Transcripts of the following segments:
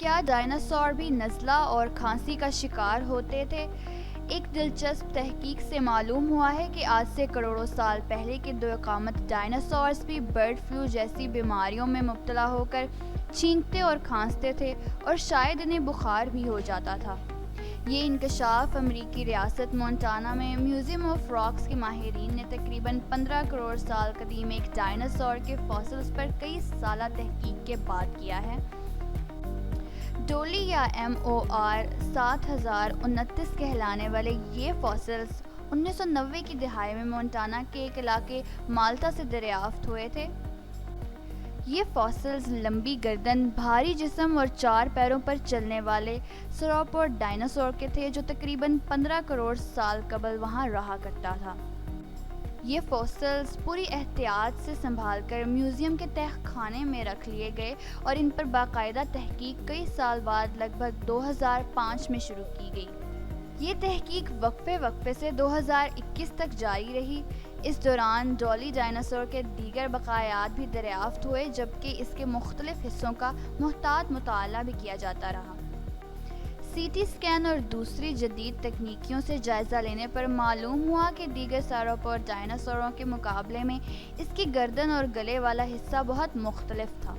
کیا ڈائناسور بھی نزلہ اور کھانسی کا شکار ہوتے تھے؟ ایک دلچسپ تحقیق سے معلوم ہوا ہے کہ آج سے کروڑوں سال پہلے کے دو قامت ڈائناسورز بھی برڈ فلو جیسی بیماریوں میں مبتلا ہو کر چھینکتے اور کھانستے تھے اور شاید انہیں بخار بھی ہو جاتا تھا۔ یہ انکشاف امریکی ریاست مونٹانا میں میوزیم آف راکس کے ماہرین نے تقریباً 15 کروڑ سال قدیم ایک ڈائناسور کے فاسلز پر کئی سالہ تحقیق کے بعد کیا ہے۔ ڈولی یا MOR 7029 کہلانے والے یہ فاسلز 1990 کی دہائی میں مونٹانا کے ایک علاقے مالٹا سے دریافت ہوئے تھے۔ یہ فاسلز لمبی گردن، بھاری جسم اور 4 پیروں پر چلنے والے سیروپوڈ ڈائناسور کے تھے جو تقریباً 15 کروڑ سال قبل وہاں رہا کرتا تھا۔ یہ فاسلز پوری احتیاط سے سنبھال کر میوزیم کے تہہ خانے میں رکھ لیے گئے اور ان پر باقاعدہ تحقیق کئی سال بعد لگ بھگ 2005 میں شروع کی گئی۔ یہ تحقیق وقفے سے 2021 تک جاری رہی۔ اس دوران ڈولی ڈائناسور کے دیگر بقایات بھی دریافت ہوئے جبکہ اس کے مختلف حصوں کا محتاط مطالعہ بھی کیا جاتا رہا۔ CT اسکین اور دوسری جدید تکنیکوں سے جائزہ لینے پر معلوم ہوا کہ دیگر سیروپوڈ ڈائناسوروں کے مقابلے میں اس کی گردن اور گلے والا حصہ بہت مختلف تھا۔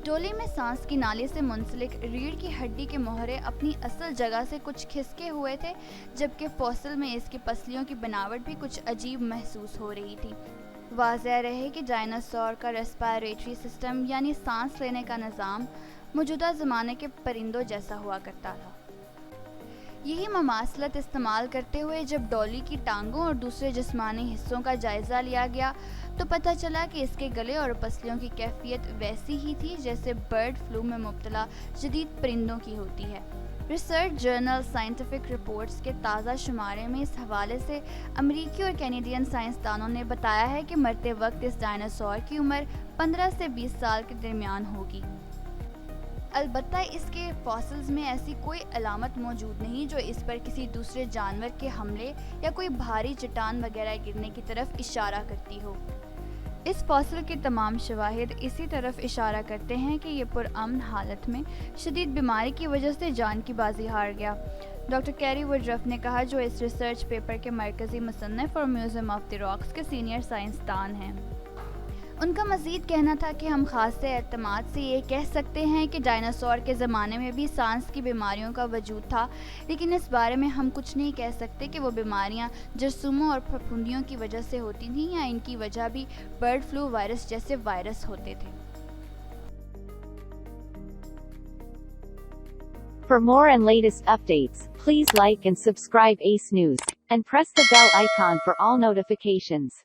ڈولی میں سانس کی نالی سے منسلک ریڑھ کی ہڈی کے مہرے اپنی اصل جگہ سے کچھ کھسکے ہوئے تھے جبکہ فاسل میں اس کی پسلیوں کی بناوٹ بھی کچھ عجیب محسوس ہو رہی تھی۔ واضح رہے کہ ڈائناسور کا ریسپائریٹری سسٹم یعنی سانس لینے کا نظام موجودہ زمانے کے پرندوں جیسا ہوا کرتا تھا۔ یہی مماثلت استعمال کرتے ہوئے جب ڈولی کی ٹانگوں اور دوسرے جسمانی حصوں کا جائزہ لیا گیا تو پتہ چلا کہ اس کے گلے اور پسلیوں کی کیفیت ویسی ہی تھی جیسے برڈ فلو میں مبتلا جدید پرندوں کی ہوتی ہے۔ ریسرچ جرنل سائنٹیفک رپورٹس کے تازہ شمارے میں اس حوالے سے امریکی اور کینیڈین سائنسدانوں نے بتایا ہے کہ مرتے وقت اس ڈائناسور کی عمر 15 سے 20 سال کے درمیان ہوگی۔ البتہ اس کے فاسلز میں ایسی کوئی علامت موجود نہیں جو اس پر کسی دوسرے جانور کے حملے یا کوئی بھاری چٹان وغیرہ گرنے کی طرف اشارہ کرتی ہو۔ اس فاسل کے تمام شواہد اسی طرف اشارہ کرتے ہیں کہ یہ پرامن حالت میں شدید بیماری کی وجہ سے جان کی بازی ہار گیا۔ ڈاکٹر کیری وڈرف نے کہا جو اس ریسرچ پیپر کے مرکزی مصنف اور میوزیم آف دی راکس کے سینئر سائنسدان ہیں۔ ان کا مزید کہنا تھا کہ ہم خاص اعتماد سے یہ کہہ سکتے ہیں کہ ڈائناسور کے زمانے میں بھی سانس کی بیماریوں کا وجود تھا، لیکن اس بارے میں ہم کچھ نہیں کہہ سکتے کہ وہ بیماریاں جرثوموں اور پھپھوندیوں کی وجہ سے ہوتی تھیں یا ان کی وجہ بھی برڈ فلو وائرس جیسے وائرس ہوتے تھے۔ For more and latest updates, please like and subscribe Ace News, and press the bell icon for all notifications.